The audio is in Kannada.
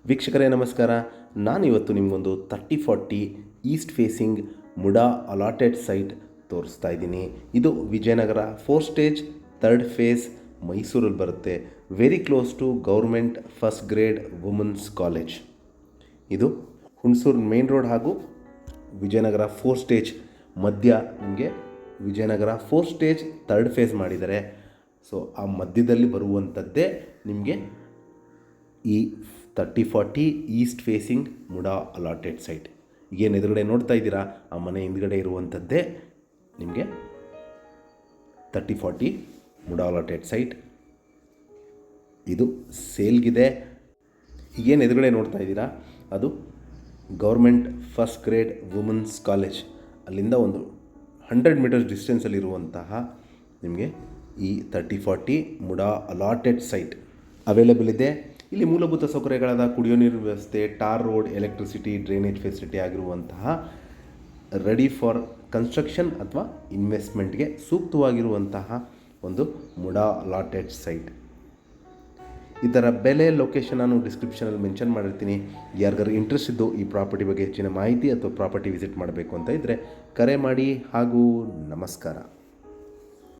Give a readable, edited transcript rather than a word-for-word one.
ವೀಕ್ಷಕರೇ ನಮಸ್ಕಾರ. ನಾನಿವತ್ತು ನಿಮಗೊಂದು 3040 East facing MUDA allotted site ತೋರಿಸ್ತಾ ಇದ್ದೀನಿ. ಇದು ವಿಜಯನಗರ 4 ಸ್ಟೇಜ್ 3rd ಫೇಸ್ ಮೈಸೂರಲ್ಲಿ ಬರುತ್ತೆ. Very close to government first grade women's college. ಇದು ಹುಣಸೂರು ಮೇನ್ ರೋಡ್ ಹಾಗೂ ವಿಜಯನಗರ 4 ಸ್ಟೇಜ್ ಮಧ್ಯ ನಿಮಗೆ ವಿಜಯನಗರ 4 ಸ್ಟೇಜ್ 3rd ಫೇಸ್ ಮಾಡಿದ್ದಾರೆ. ಸೊ ಆ ಮಧ್ಯದಲ್ಲಿ ಬರುವಂಥದ್ದೇ ನಿಮಗೆ ಈ 3040 East facing MUDA allotted site. ಏನು ಎದುರುಗಡೆ ನೋಡ್ತಾ ಇದ್ದೀರಾ, ಆ ಮನೆ ಹಿಂದ್ಗಡೆ ಇರುವಂಥದ್ದೇ ನಿಮಗೆ 3040 ಮುಡಾ ಅಲಾಟೆಡ್ ಸೈಟ್. ಇದು ಸೇಲ್ಗಿದೆ. ಏನು ಎದುರುಗಡೆ ನೋಡ್ತಾ ಇದ್ದೀರಾ ಅದು government first grade women's college. ಅಲ್ಲಿಂದ ಒಂದು 100 ಮೀಟರ್ಸ್ ಡಿಸ್ಟೆನ್ಸಲ್ಲಿರುವಂತಹ ನಿಮಗೆ ಈ 3040 ಮುಡಾ ಅಲಾಟೆಡ್ ಸೈಟ್ ಅವೈಲೇಬಲ್ ಇದೆ. ಇಲ್ಲಿ ಮೂಲಭೂತ ಸೌಕರ್ಯಗಳಾದ ಕುಡಿಯೋ ನೀರಿನ ವ್ಯವಸ್ಥೆ, tar road, electricity, drainage facility ಆಗಿರುವಂತಹ ರೆಡಿ ಫಾರ್ ಕನ್ಸ್ಟ್ರಕ್ಷನ್ ಅಥವಾ ಇನ್ವೆಸ್ಟ್ಮೆಂಟ್ಗೆ ಸೂಕ್ತವಾಗಿರುವಂತಹ ಒಂದು ಮುಡಾ ಅಲಾಟೆಡ್ ಸೈಟ್. ಇದರ ಬೆಲೆ, ಲೊಕೇಶನ್ ನಾನು ಡಿಸ್ಕ್ರಿಪ್ಷನಲ್ಲಿ ಮೆನ್ಷನ್ ಮಾಡಿರ್ತೀನಿ. ಯಾರಿಗಾರು ಇಂಟ್ರೆಸ್ಟ್ ಇದ್ದು ಈ ಪ್ರಾಪರ್ಟಿ ಬಗ್ಗೆ ಹೆಚ್ಚಿನ ಮಾಹಿತಿ ಅಥವಾ ಪ್ರಾಪರ್ಟಿ ವಿಸಿಟ್ ಮಾಡಬೇಕು ಅಂತ ಇದ್ದರೆ ಕರೆ ಮಾಡಿ. ಹಾಗೂ ನಮಸ್ಕಾರ.